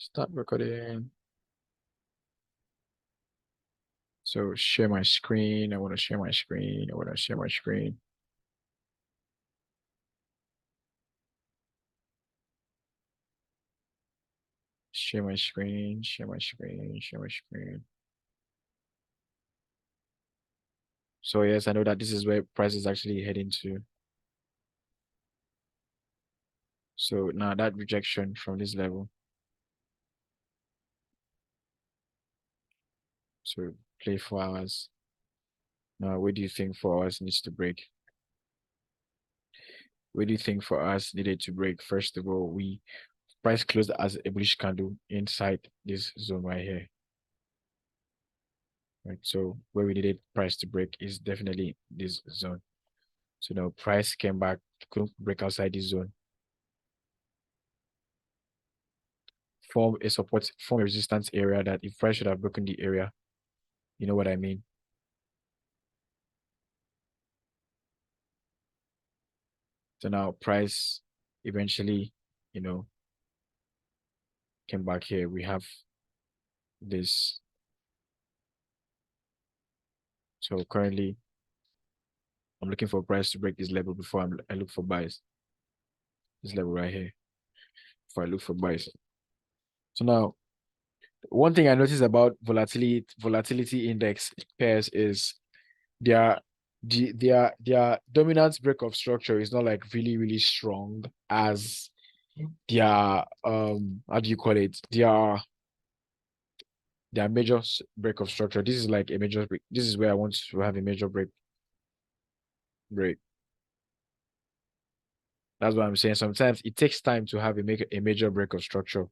Start recording. So share my screen. I want to share my screen. I want to share my screen. Share my screen, share my screen, share my screen. So yes, I know that this is where price is actually heading to. So now that rejection from this level. So play 4 hours. Now, where do you think 4 hours needs to break? Where do you think for us needed to break? First of all, price closed as a bullish candle inside this zone right here. Right. So where we needed price to break is definitely this zone. So now price came back, couldn't break outside this zone. Form a resistance area that if price should have broken the area, you know what I mean? So now price eventually, came back here. We have this. So currently, I'm looking for price to break this level before I look for buys. This level right here, before I look for buys. So now, one thing I noticed about volatility index pairs is their their dominant break of structure is not like really strong as their how do you call it, their major break of structure. This is like a major break. This is where I want to have a major break. That's what I'm saying. Sometimes it takes time to have a major break of structure,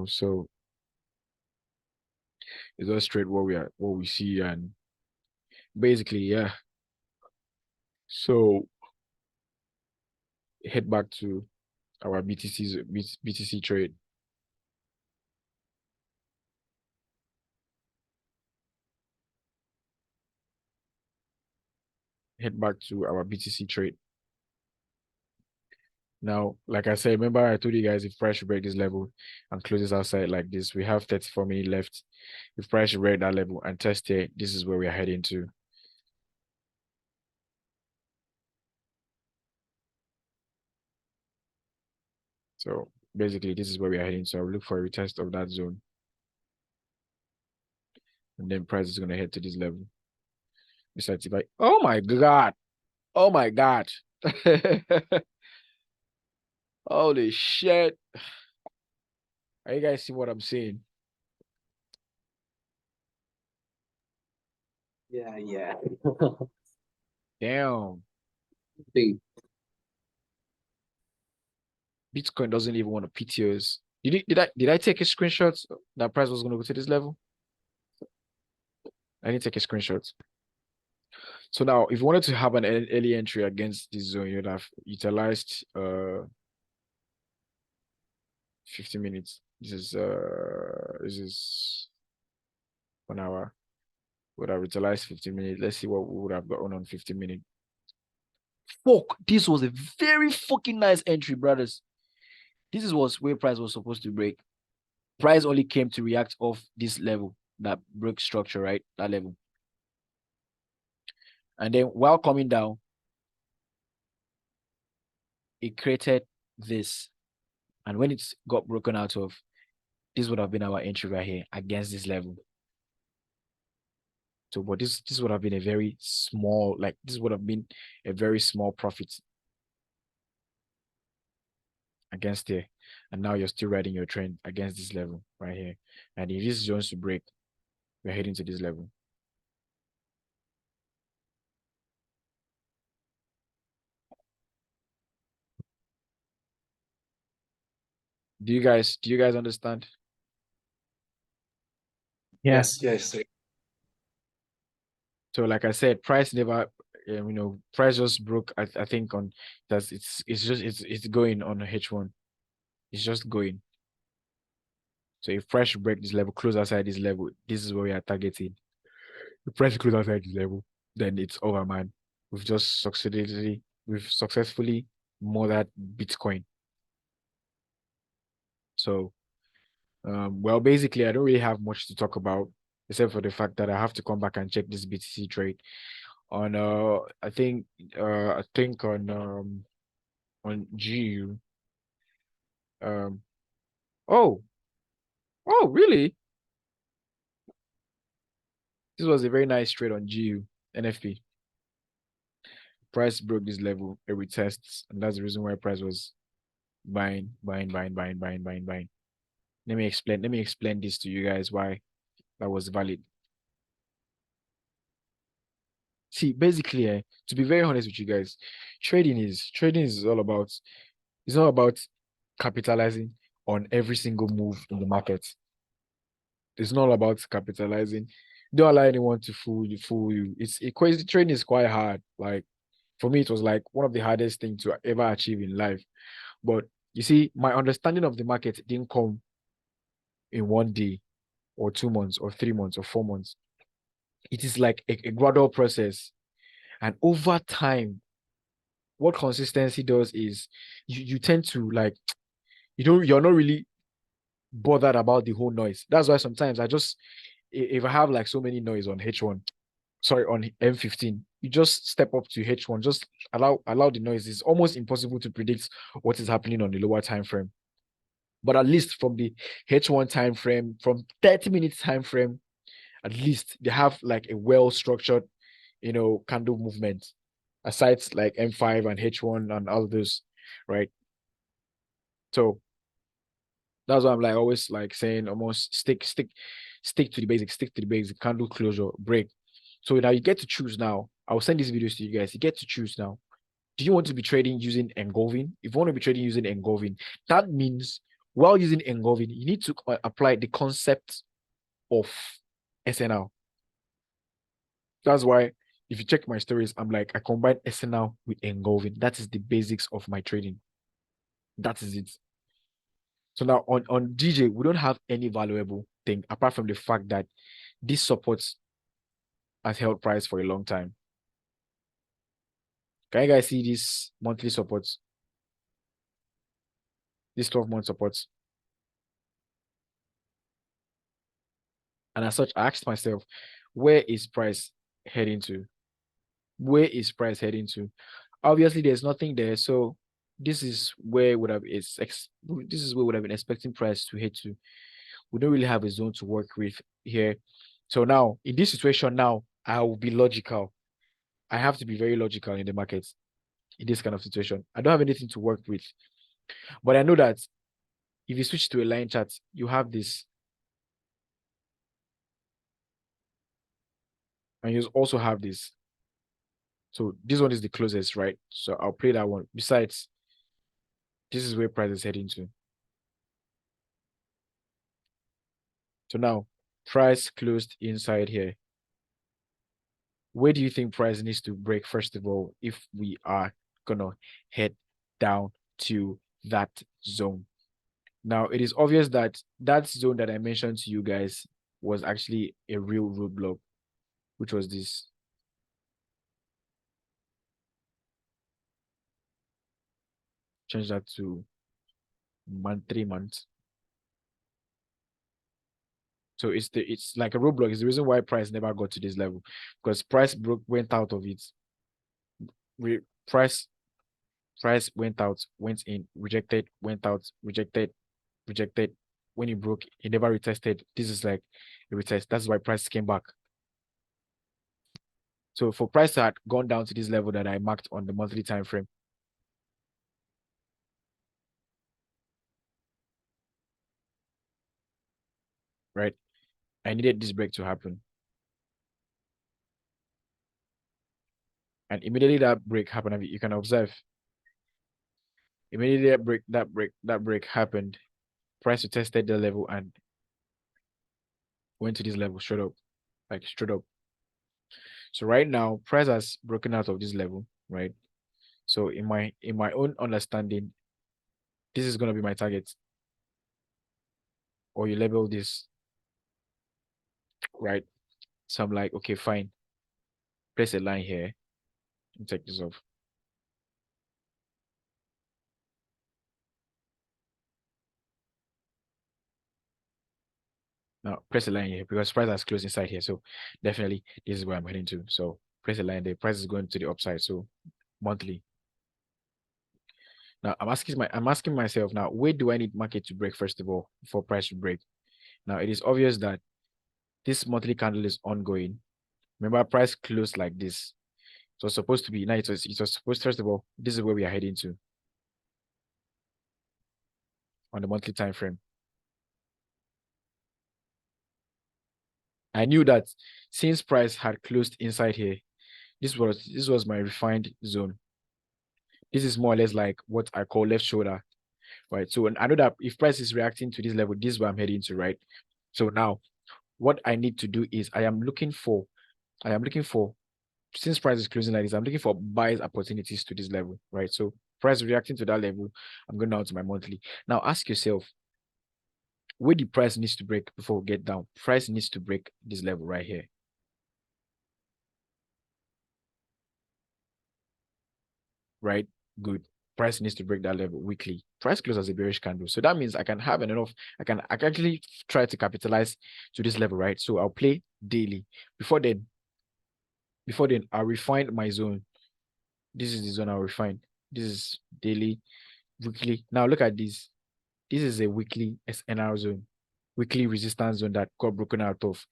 so it's just straight what we see, and basically, yeah. So head back to our BTC trade. Head back to our BTC trade. Now, like I said, remember I told you guys if price should break this level and closes outside like this, we have 34 minutes left. If price should break that level and test it, this is where we are heading to. So basically, this is where we are heading. So I'll look for a retest of that zone. And then price is going to head to this level. Besides, if oh my God. Oh my God. Holy shit. Are you guys see what I'm saying? Yeah. Damn. Big. Bitcoin doesn't even want to PTOs. Did I take a screenshot that price was going to go to this level? I didn't take a screenshot. So now, if you wanted to have an early entry against this zone, you'd have utilized 50 minutes. This is 1 hour. Would have utilized 15 minutes. Let's see what we would have gotten on 15 minutes. Fuck, this was a very fucking nice entry, brothers. This is where price was supposed to break. Price only came to react off this level that broke structure, right? That level. And then while coming down, it created this. And when it got broken out of, this would have been our entry right here against this level. So, but this would have been a very small, like this would have been a very small profit against here. And now you're still riding your trend against this level right here. And if this joins to break, we're heading to this level. Do you guys understand? Yes. So like I said, price never, price just broke. I think on that it's going on H1. It's just going. So if price should break this level, close outside this level, this is where we are targeting. If price close outside this level, then it's over, man. We've successfully murdered Bitcoin. So, well, basically, I don't really have much to talk about except for the fact that I have to come back and check this BTC trade on I think on GU. Um, oh, oh, really? This was a very nice trade on GU NFP. Price broke this level, it retests, and that's the reason why price was buying. Let me explain this to you guys why that was valid. See, basically, to be very honest with you guys, trading is all about it's not about capitalizing on every single move in the market. It's not about capitalizing. Don't allow anyone to fool you. It's crazy. Trading is quite hard. Like for me, it was like one of the hardest things to ever achieve in life. But you see, my understanding of the market didn't come in 1 day or 2 months or 3 months or 4 months. It is like a gradual process. And over time, what consistency does is you tend to like you're not really bothered about the whole noise. That's why sometimes I just if I have like so many noise on H1, sorry, on M15, you just step up to H1, just allow the noise. It's almost impossible to predict what is happening on the lower time frame. But at least from the H1 time frame, from 30 minutes time frame, at least they have like a well-structured, candle movement. Aside like M5 and H1 and all those, right? So that's why I'm like always like saying almost stick to the basics, candle closure, break. So now you get to choose now. I'll send these videos to you guys. You get to choose now. Do you want to be trading using engulfing? If you want to be trading using engulfing, that means while using engulfing, you need to apply the concept of SNR. That's why if you check my stories, I'm like I combine SNR with engulfing. That is the basics of my trading. That is it. So now on DJ, we don't have any valuable thing apart from the fact that this supports has held price for a long time. Can you guys see this monthly supports? This 12-month supports. And as such, I asked myself, where is price heading to? Where is price heading to? Obviously, there's nothing there. So this is where would have this is where would have been expecting price to head to. We don't really have a zone to work with here. So now in this situation, now I will be logical. I have to be very logical in the market in this kind of situation. I don't have anything to work with. But I know that if you switch to a line chart, you have this. And you also have this. So this one is the closest, right? So I'll play that one. Besides, this is where price is heading to. So now, price closed inside here. Where do you think price needs to break, first of all, if we are gonna head down to that zone? Now, it is obvious that that zone that I mentioned to you guys was actually a real roadblock, which was this. Change that to 3 months. So it's like a roadblock. It's the reason why price never got to this level because price went out of it. We price price went out, went in, rejected, went out, rejected, rejected. When it broke, it never retested. This is like a retest. That's why price came back. So for price to had gone down to this level that I marked on the monthly time frame, right? I needed this break to happen. And immediately that break happened, you can observe. Immediately that break happened. Price tested the level and went to this level straight up, like straight up. So right now, price has broken out of this level, right? So in my own understanding, this is gonna be my target. Or you label this, right? So I'm like, okay, fine. Place a line here and take this off. Now press a line here because price has closed inside here. So definitely this is where I'm heading to. So press a line there. Price is going to the upside. So monthly. Now I'm asking myself now, where do I need market to break first of all for price to break? Now it is obvious that this monthly candle is ongoing. Remember, price closed like this. So it's supposed to be now it was supposed first of all, this is where we are heading to on the monthly time frame. I knew that since price had closed inside here, this was my refined zone. This is more or less like what I call left shoulder, right? So I know that if price is reacting to this level, this is where I'm heading to, right? So now what I need to do is I am looking for since price is closing like this, I'm looking for buyers opportunities to this level, right? So price reacting to that level, I'm going down to my monthly. Now ask yourself, where the price needs to break before we get down? Price needs to break this level right here. Right? Good. Price needs to break that level weekly. Price close as a bearish candle. So that means I can have enough, I can actually try to capitalize to this level, right? So I'll play daily. Before then, I'll refine my zone. This is the zone I'll refine. This is daily, weekly. Now look at this. This is a weekly SNR zone, weekly resistance zone that got broken out of.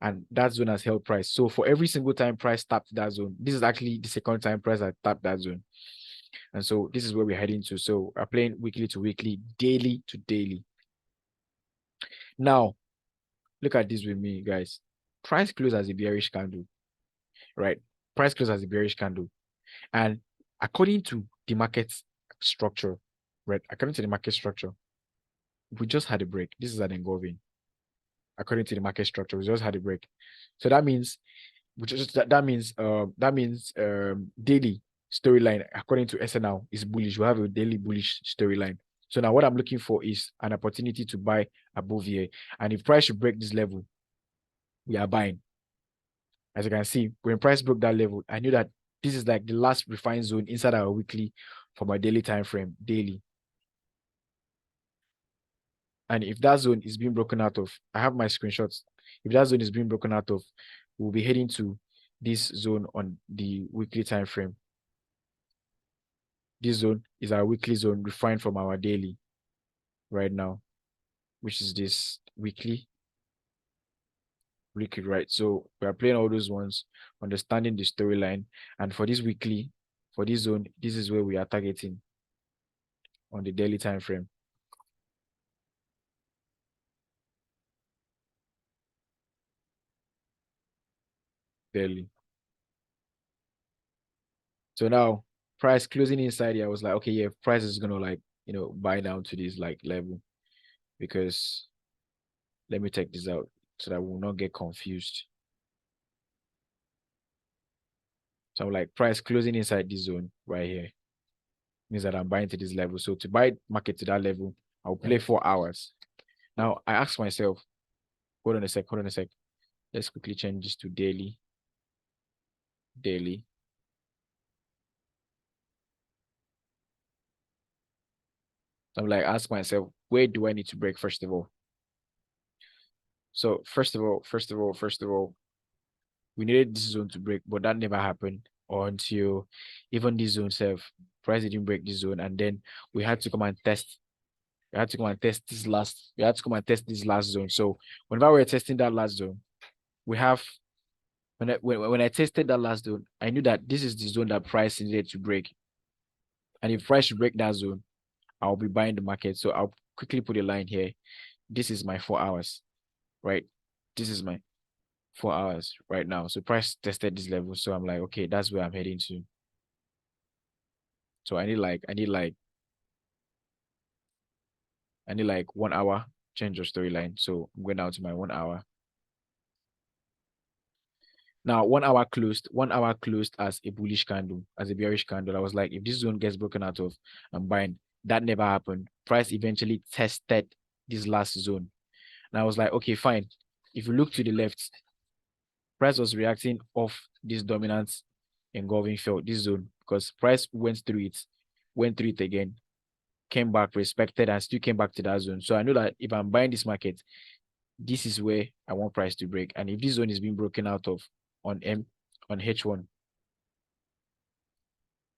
And that zone has held price. So for every single time price tapped that zone, this is actually the second time price has tapped that zone. And so this is where we're heading to. So we're playing weekly to weekly, daily to daily. Now, look at this with me, guys. Price close as a bearish candle, right? Price close as a bearish candle. And according to the market structure, right? According to the market structure, we just had a break. This is an engulfing. According to the market structure, we just had a break. So that means that means daily storyline according to SNR is bullish. We have a daily bullish storyline. So now what I'm looking for is an opportunity to buy above here. And if price should break this level, we are buying. As you can see, when price broke that level, I knew that this is like the last refined zone inside our weekly for my daily time frame, daily. And if that zone is being broken out of, I have my screenshots. If that zone is being broken out of, we'll be heading to this zone on the weekly time frame. This zone is our weekly zone refined from our daily right now, which is this weekly, right? So we are playing all those ones, understanding the storyline. And for this weekly, for this zone, this is where we are targeting on the daily time frame. Daily. So now price closing inside here, I was like, okay, yeah, price is gonna like, buy down to this like level, because let me take this out so that we'll not get confused. So I'm like, price closing inside this zone right here means that I'm buying to this level. So to buy market to that level, I'll play 4 hours. Now I ask myself, hold on a sec. Let's quickly change this to daily. Daily. So I'm like, ask myself, where do I need to break first of all? So first of all, we needed this zone to break, but that never happened until even this zone self, price didn't break this zone, and then we had to come and test. We had to come and test this last. We had to come and test this last zone. So whenever we're testing that last zone, we have when I tested that last zone, I knew that this is the zone that price needed to break. And if price should break that zone, I'll be buying the market. So I'll quickly put a line here. This is my 4 hours, right? This is my 4 hours right now. So price tested this level. So I'm like, okay, that's where I'm heading to. So I need like 1 hour change of storyline. So I'm going down to my 1 hour. Now 1 hour closed as a bullish candle, as a bearish candle. I was like, if this zone gets broken out of, I'm buying. That never happened. Price eventually tested this last zone. And I was like, okay, fine. If you look to the left, price was reacting off this dominant engulfing field, this zone, because price went through it again, came back, respected, and still came back to that zone. So I know that if I'm buying this market, this is where I want price to break. And if this zone is being broken out of on H1,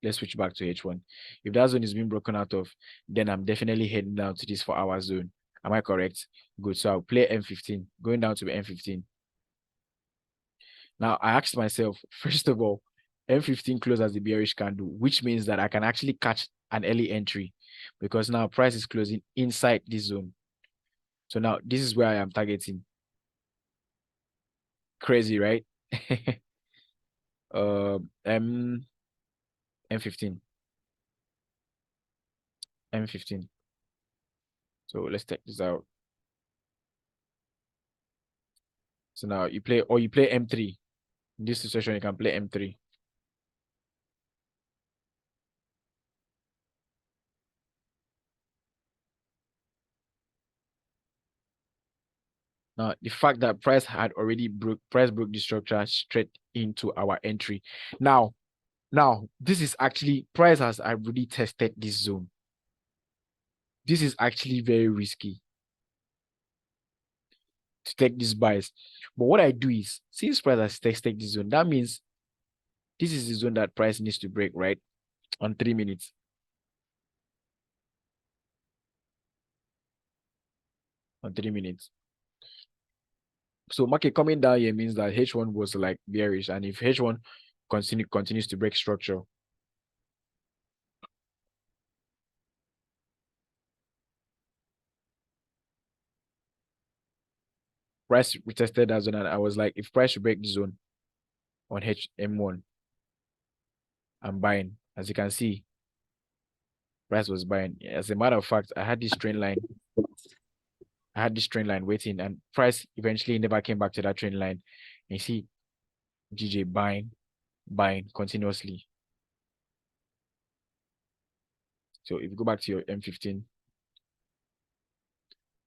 let's switch back to H1. If that zone is being broken out of, then I'm definitely heading down to this 4-hour zone. Am I correct? Good. So I'll play M15, going down to M15. Now I asked myself, first of all, M15 closed as the bearish candle, which means that I can actually catch an early entry because now price is closing inside this zone. So now this is where I am targeting. Crazy, right? M15. M15. So let's check this out. So now you play M3. In this situation, you can play M3. Now, the fact that price broke the structure straight into our entry. Now, this is actually, price has already tested this zone. This is actually very risky to take this buys. But what I do is, since price has tested this zone, that means this is the zone that price needs to break, right? On 3 minutes. On 3 minutes. So market coming down here means that H1 was like bearish. And if H1 continues to break structure, price retested that zone, and I was like, if price should break the zone on HM1, I'm buying. As you can see, price was buying. As a matter of fact, I had this trend line. I had this trend line waiting, and price eventually never came back to that trend line. And you see, GJ buying continuously. So if you go back to your M15,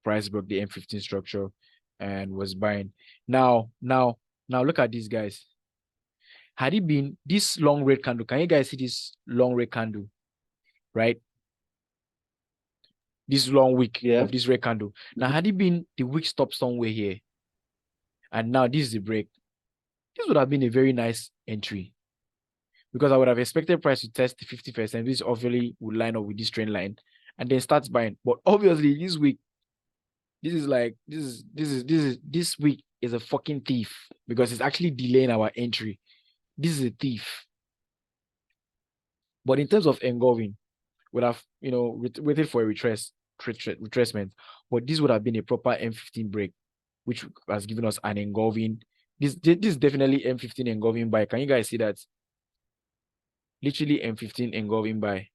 price broke the M15 structure and was buying. Now look at these guys. Had it been this long red candle, can you guys see this long red candle? Right? This long wick of this red candle. Now, had it been the wick stop somewhere here, and now this is the break, this would have been a very nice entry. Because I would have expected price to test the 50%, which obviously would line up with this trend line, and then start buying. But obviously, this week, this week is a fucking thief because it's actually delaying our entry. This is a thief. But in terms of engulfing, would have waited for a retracement, but this would have been a proper M15 break, which has given us an engulfing. This is definitely M15 engulfing buy. Can you guys see that? Literally M15 engulfing buy.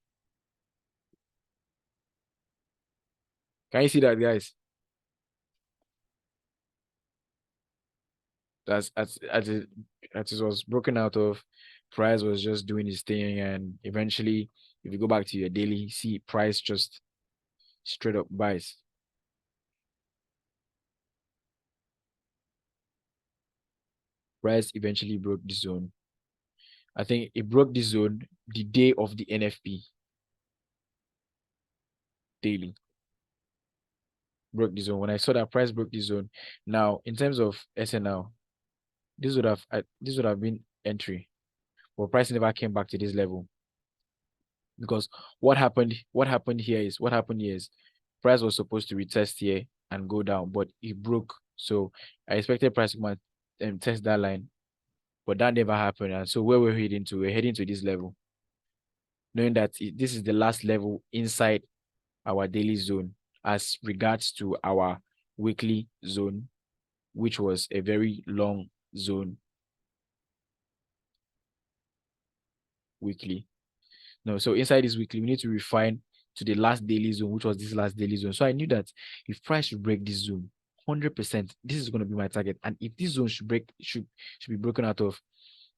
Can you see that, guys? As it was broken out of, price was just doing his thing, and eventually, if you go back to your daily, see price just straight up buys. Price eventually broke the zone. I think it broke the zone the day of the NFP daily. Broke the zone. When I saw that price broke the zone, now in terms of SNR, this would have been entry, but price never came back to this level. Because what happened here is price was supposed to retest here and go down, but it broke. So I expected price to test that line, but that never happened. And so where we're heading to, this level, knowing that this is the last level inside our daily zone as regards to our weekly zone, which was a very long zone. Weekly. No, so inside this weekly, we need to refine to the last daily zone, which was this last daily zone. So I knew that if price should break this zone, 100%, this is going to be my target. And if this zone should be broken out of,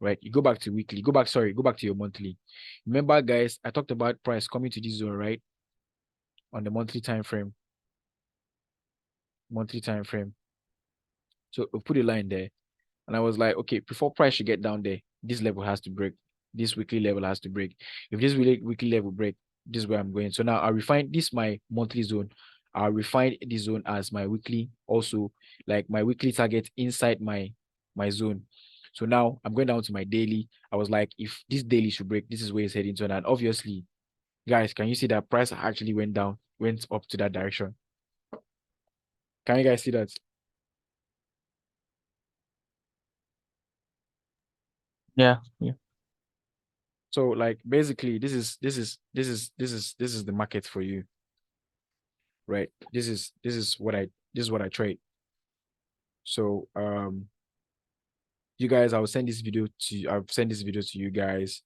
right? You go back to weekly, go back to your monthly. Remember, guys, I talked about price coming to this zone, right? On the monthly time frame. So we'll put a line there. And I was like, okay, before price should get down there, this level has to break. This weekly level has to break. If this weekly level break, this is where I'm going. So now I refine this my monthly zone. I'll refine this zone as my weekly, also like my weekly target inside my zone. So now I'm going down to my daily. I was like, if this daily should break, this is where it's heading to. And obviously, guys, can you see that price actually went down, went up to that direction? Can you guys see that? Yeah. So like basically this is the market for you. Right? This is what I trade. So you guys, I'll send this video to you guys.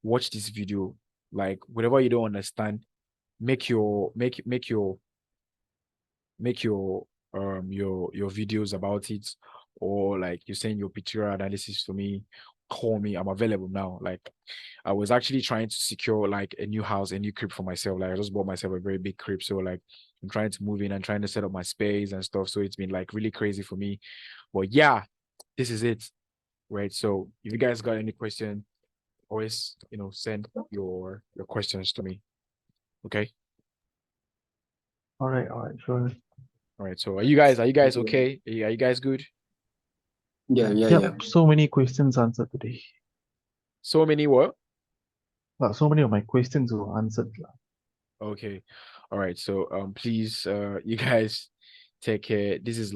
Watch this video. Like whatever you don't understand, make your your videos about it, or like you send your pictorial analysis to me. Call me, I'm available now. Like I was actually trying to secure like a new house, a new crib for myself. Like I just bought myself a very big crib, so like I'm trying to move in and trying to set up my space and stuff. So it's been like really crazy for me. But yeah, this is it. Right, so if you guys got any question, always send your questions to me. Okay. All right, sure. All right, so are you guys okay? Are you guys good? Yeah. So many questions answered today. So many what? So many of my questions were answered. Okay. All right. So please you guys take care. This is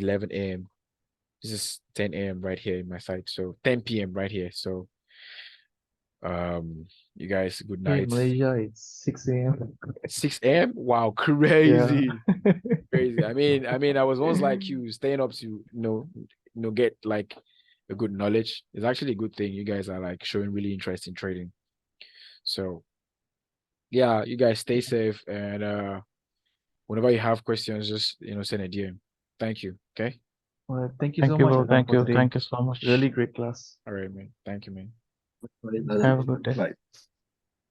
11 a.m. This is 10 a.m. right here in my site. So 10 p.m. right here. So you guys, good Here in night. Malaysia, it's 6 a.m. 6 a.m. Wow, crazy. Crazy. I mean, I was once like you, staying up to get like a good knowledge. It's actually a good thing. You guys are like showing really interest in trading. So yeah, you guys stay safe, and whenever you have questions, just send a DM. Thank you. Okay. All right, thank you so much, bro. Adam, for today. Thank you so much. Really great class. All right, man. Thank you, man. Have a good day. Bye.